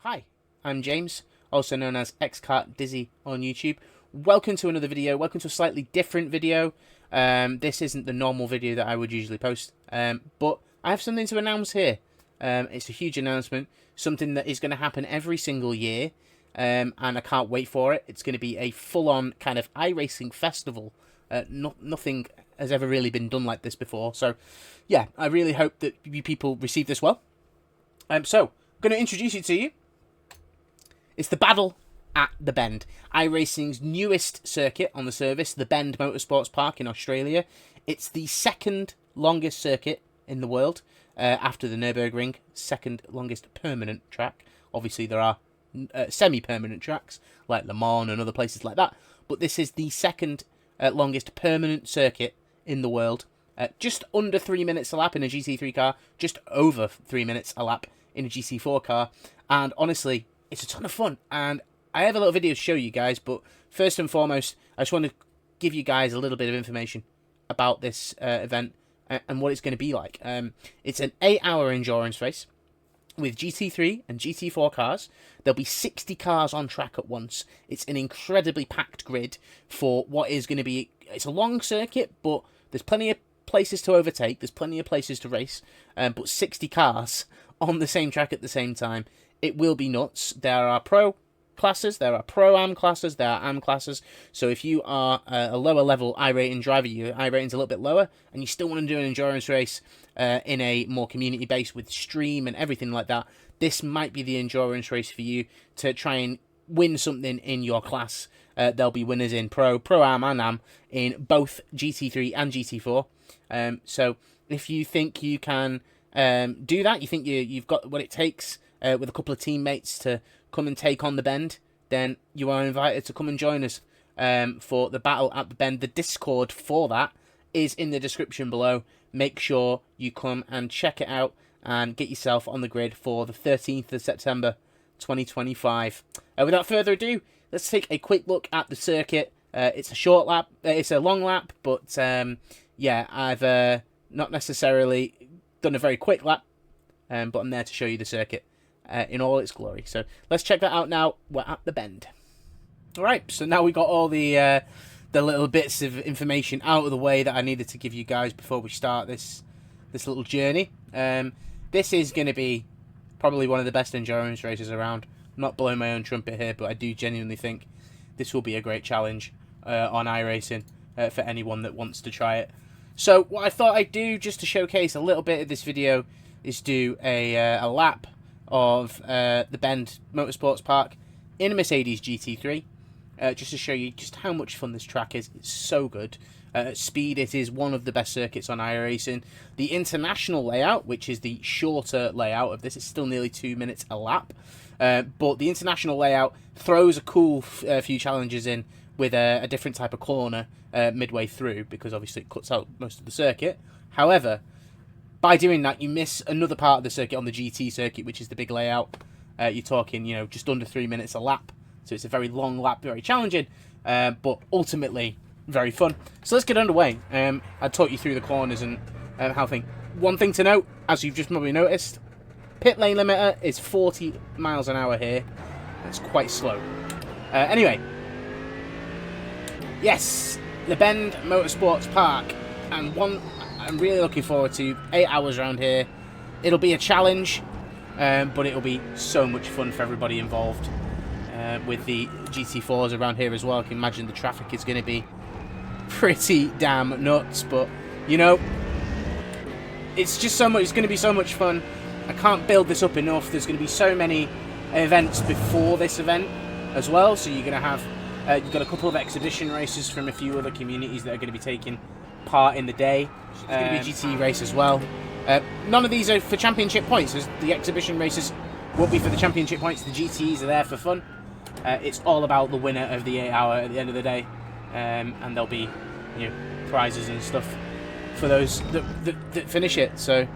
Hi, I'm James, also known as XKart Dizzy on YouTube. Welcome to another video. Welcome to a slightly different video. This isn't the normal video that I would usually post, but I have something to announce here. It's a huge announcement, something that is going to happen every single year, and I can't wait for it. It's going to be a full-on kind of iRacing festival. Nothing has ever really been done like this before, so yeah, I really hope that you people receive this well. So, I'm going to introduce it to you. It's the Battle at the Bend, iRacing's newest circuit on the service, the Bend Motorsports Park in Australia. It's the second longest circuit in the world, after the Nürburgring, second longest permanent track. Obviously, there are semi-permanent tracks, like Le Mans and other places like that, but this is the second longest permanent circuit in the world. Just under 3 minutes a lap in a GT3 car, just over 3 minutes a lap in a GT4 car, and honestly, it's a ton of fun, and I have a little video to show you guys, but first and foremost, I just want to give you guys a little bit of information about this event and what it's going to be like. It's an 8-hour endurance race with GT3 and GT4 cars. There'll be 60 cars on track at once. It's an incredibly packed grid for what is going to be... It's a long circuit, but there's plenty of places to overtake, there's plenty of places to race, but 60 cars on the same track at the same time. It will be nuts. There are pro classes, there are pro-am classes, there are am classes. So if you are a lower level iRating driver, your iRating's a little bit lower, and you still want to do an endurance race in a more community base with stream and everything like that, this might be the endurance race for you to try and win something in your class. There'll be winners in pro-am and am in both GT3 and GT4. So if you think you can do that, you think you've got what it takes with a couple of teammates to come and take on the Bend, then you are invited to come and join us for the Battle at the Bend. The Discord for that is in the description below. Make sure you come and check it out and get yourself on the grid for the 13th of September 2025. Without further ado, let's take a quick look at the circuit. It's a short lap, it's a long lap, but yeah, I've not necessarily done a very quick lap, but I'm there to show you the circuit in all its glory. So let's check that out now. We're at the Bend. Alright, so now we got all the little bits of information out of the way that I needed to give you guys before we start this little journey. This is going to be probably one of the best endurance races around. I'm not blowing my own trumpet here, but I do genuinely think this will be a great challenge on iRacing for anyone that wants to try it. So what I thought I'd do, just to showcase a little bit of this video, is do a lap of the Bend Motorsports Park in a Mercedes GT3, just to show you just how much fun this track is. It's so good. At speed, it is one of the best circuits on iRacing. The international layout, which is the shorter layout of this, is still nearly 2 minutes a lap, but the international layout throws a cool few challenges in with a different type of corner midway through, because obviously it cuts out most of the circuit. However, by doing that, you miss another part of the circuit on the GT circuit, which is the big layout. You're talking, just under 3 minutes a lap. So it's a very long lap, very challenging, but ultimately very fun. So let's get underway. I'll talk you through the corners and how things. One thing to note, as you've just probably noticed, pit lane limiter is 40 miles an hour here. It's quite slow. Anyway, yes, the Bend Motorsports Park, and one I'm really looking forward to. 8 hours around here. It'll be a challenge, but it'll be so much fun for everybody involved. With the GT4s around here as well, I can imagine the traffic is going to be pretty damn nuts. But it's just so much. It's going to be so much fun. I can't build this up enough. There's going to be so many events before this event as well. So you're going to have you've got a couple of exhibition races from a few other communities that are going to be taking part in the day. There's going to be a GT race as well. None of these are for championship points. The exhibition races won't be for the championship points. The GTs are there for fun. It's all about the winner of the 8-hour at the end of the day, and there'll be prizes and stuff for those that finish it. So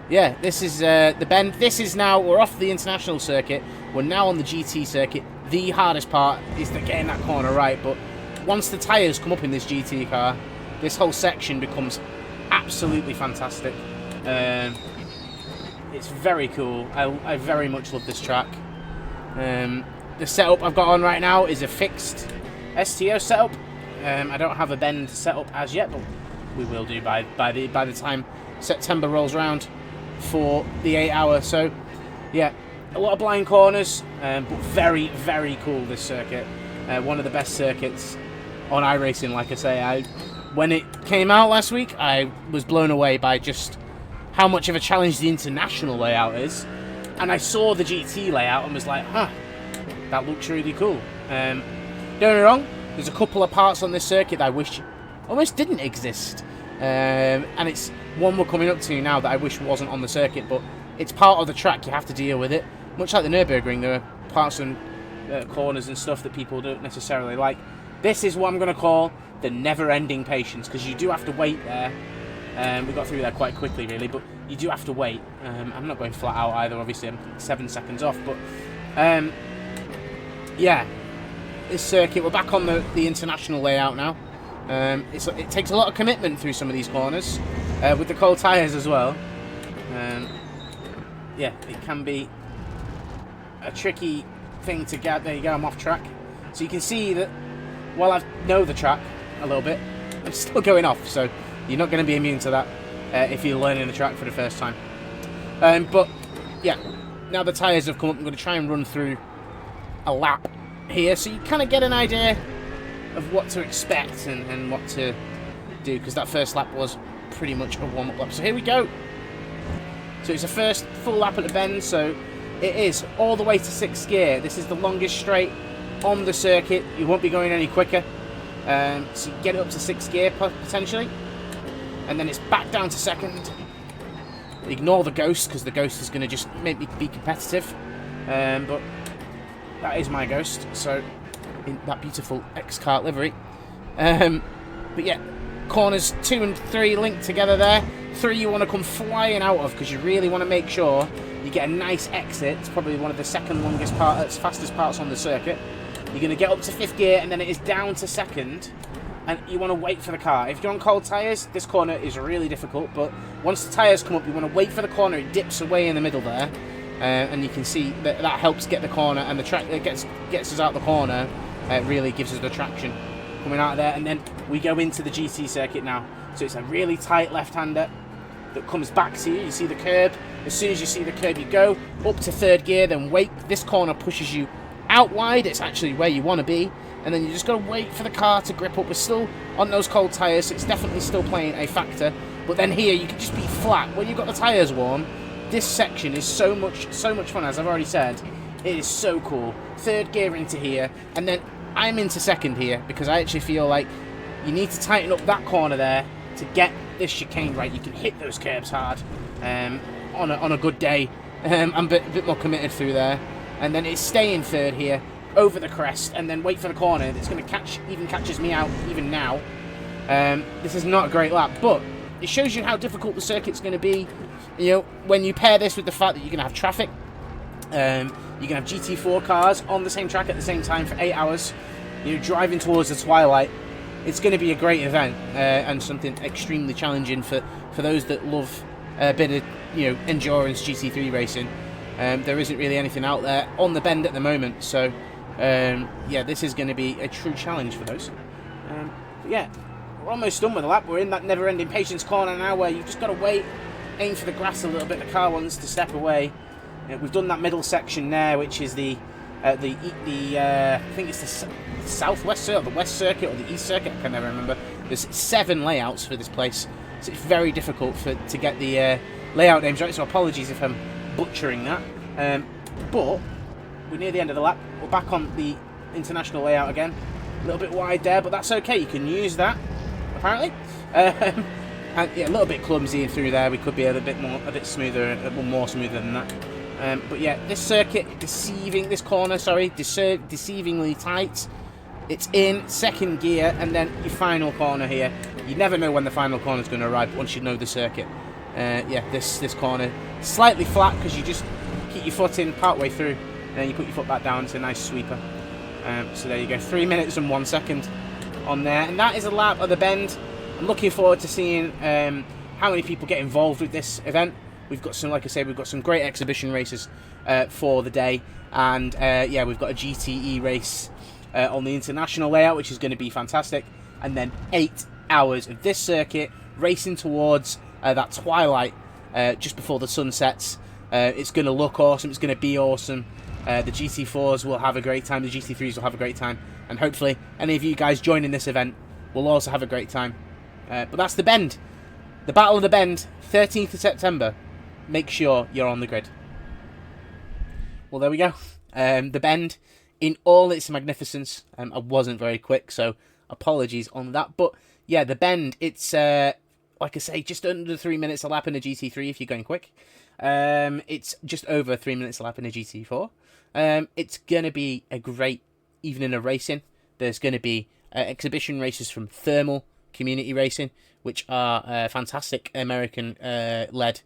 yeah, this is the Bend. This is now, we're off the international circuit. We're now on the GT circuit. The hardest part is getting that corner right, but once the tyres come up in this GT car, this whole section becomes absolutely fantastic. It's very cool. I very much love this track. The setup I've got on right now is a fixed STO setup. I don't have a bend set up as yet, but we will do by the time September rolls around for the 8 hour. So yeah, a lot of blind corners, but very, very cool, this circuit. One of the best circuits on iRacing, like I say. When it came out last week, I was blown away by just how much of a challenge the international layout is. And I saw the GT layout and was like, huh, that looks really cool. Don't get me wrong, there's a couple of parts on this circuit that I wish almost didn't exist. And it's one we're coming up to now that I wish wasn't on the circuit, but it's part of the track, you have to deal with it. Much like the Nürburgring, there are parts and corners and stuff that people don't necessarily like. This is what I'm going to call the never-ending patience, because you do have to wait there. We got through there quite quickly, really, but you do have to wait. I'm not going flat out either, obviously I'm 7 seconds off, but yeah, this circuit, we're back on the international layout now. It takes a lot of commitment through some of these corners, with the cold tyres as well. Yeah, it can be a tricky thing to get. There you go, I'm off track. So you can see that while I know the track a little bit, I'm still going off, so you're not going to be immune to that if you're learning the track for the first time. But yeah, now the tyres have come up, I'm going to try and run through a lap here so you kind of get an idea of what to expect and what to do, because that first lap was pretty much a warm-up lap. So here we go. So it's the first full lap at the bend, so it is all the way to 6th gear. This is the longest straight on the circuit. You won't be going any quicker. So you get it up to 6th gear potentially. And then it's back down to 2nd. Ignore the Ghost, because the Ghost is going to just make me be competitive. But that is my Ghost, so in that beautiful X-Kart livery. But yeah, corners 2 and 3 linked together there. 3 you want to come flying out of, because you really want to make sure you get a nice exit. It's probably one of the second longest parts, fastest parts on the circuit. You're going to get up to 5th gear, and then it is down to 2nd, and you want to wait for the car. If you're on cold tyres, this corner is really difficult, but once the tyres come up, you want to wait for the corner. It dips away in the middle there, and you can see that helps get the corner, and the track that gets us out the corner really gives us the traction coming out of there. And then we go into the GT circuit now. So it's a really tight left-hander that comes back to you. You see the curb. As soon as you see the curb, you go up to 3rd gear, then wait. This corner pushes you out wide. It's actually where you want to be, and then you just got to wait for the car to grip up. We're still on those cold tyres, so it's definitely still playing a factor. But then here you can just be flat when you've got the tyres warm. This section is so much fun, as I've already said. It is so cool. 3rd gear into here, and then I'm into 2nd here, because I actually feel like you need to tighten up that corner there to get this chicane right. You can hit those curbs hard on a good day. I'm a bit more committed through there. And then it's staying 3rd here, over the crest, and then wait for the corner. It's going to catches me out even now. This is not a great lap, but it shows you how difficult the circuit's going to be. You know, when you pair this with the fact that you're going to have traffic, you can have GT4 cars on the same track at the same time for 8 hours. You're driving towards the twilight. It's going to be a great event, and something extremely challenging for those that love a bit of endurance GT3 racing. There isn't really anything out there on the bend at the moment, so yeah, this is going to be a true challenge for those. Yeah, we're almost done with the lap. We're in that never-ending patience corner now, where you've just got to wait, aim for the grass a little bit. The car wants to step away. We've done that middle section there, which is the I think it's the southwest circuit, the west circuit, or the east circuit. I can never remember. There's 7 layouts for this place, so it's very difficult to get the layout names right. So apologies if I'm butchering that. But we're near the end of the lap. We're back on the international layout again. A little bit wide there, but that's okay. You can use that apparently. And yeah, a little bit clumsy through there. We could be a bit smoother, more smoother than that. But yeah, this circuit, deceivingly tight. It's in 2nd gear, and then your final corner here. You never know when the final corner is going to arrive once you know the circuit. Yeah, this corner slightly flat, because you just keep your foot in part way through, and then you put your foot back down. It's a nice sweeper. So there you go, 3 minutes and 1 second on there, and that is a lap of the bend. I'm looking forward to seeing how many people get involved with this event. We've got some, like I say, we've got some great exhibition races for the day, and yeah, we've got a GTE race on the international layout, which is going to be fantastic, and then 8 hours of this circuit racing towards that twilight just before the sun sets. It's going to look awesome. It's going to be awesome. The GT4s will have a great time. The GT3s will have a great time. And hopefully any of you guys joining this event will also have a great time. But that's the Bend. The Battle of the Bend, 13th of September. Make sure you're on the grid. Well, there we go. The Bend in all its magnificence. I wasn't very quick, so apologies on that. But yeah, the Bend, it's, like I say, just under 3 minutes a lap in a GT3 if you're going quick. It's just over 3 minutes a lap in a GT4. It's going to be a great evening of racing. There's going to be exhibition races from Thermal Community Racing, which are fantastic American-led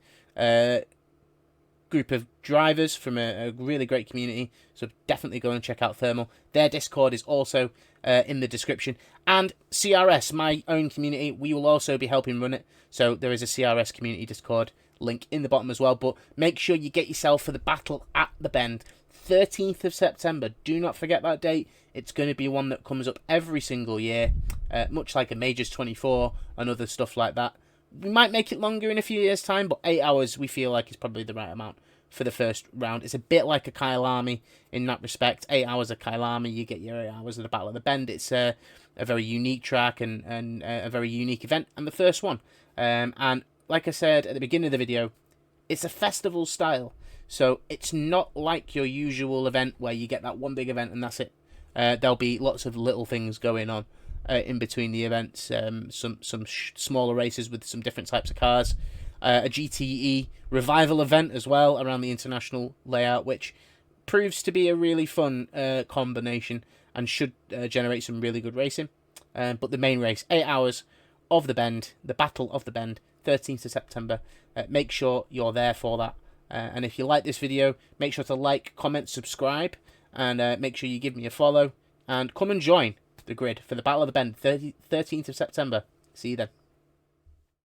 group of drivers from a really great community. So definitely go and check out Thermal. Their Discord is also in the description. And CRS, my own community, we will also be helping run it. So there is a CRS community Discord link in the bottom as well. But make sure you get yourself for the Battle at the Bend. 13th of September. Do not forget that date. It's going to be one that comes up every single year, much like a Majors 24 and other stuff like that. We might make it longer in a few years' time, but 8 hours we feel like is probably the right amount for the first round. It's a bit like a Kyalami in that respect. 8 hours of Kyalami, you get your 8 hours of the Battle of the Bend. It's a very unique track and a very unique event, and the first one. And like I said at the beginning of the video, it's a festival style. So it's not like your usual event where you get that one big event and that's it. There'll be lots of little things going on in between the events. Some smaller races with some different types of cars. A GTE revival event as well around the international layout, which proves to be a really fun combination and should generate some really good racing. But the main race, 8 hours of the Bend, the Battle of the Bend, 13th of September. Make sure you're there for that. And if you like this video, make sure to like, comment, subscribe, and make sure you give me a follow. And come and join the grid for the Battle of the Bend, 13th of September. See you then.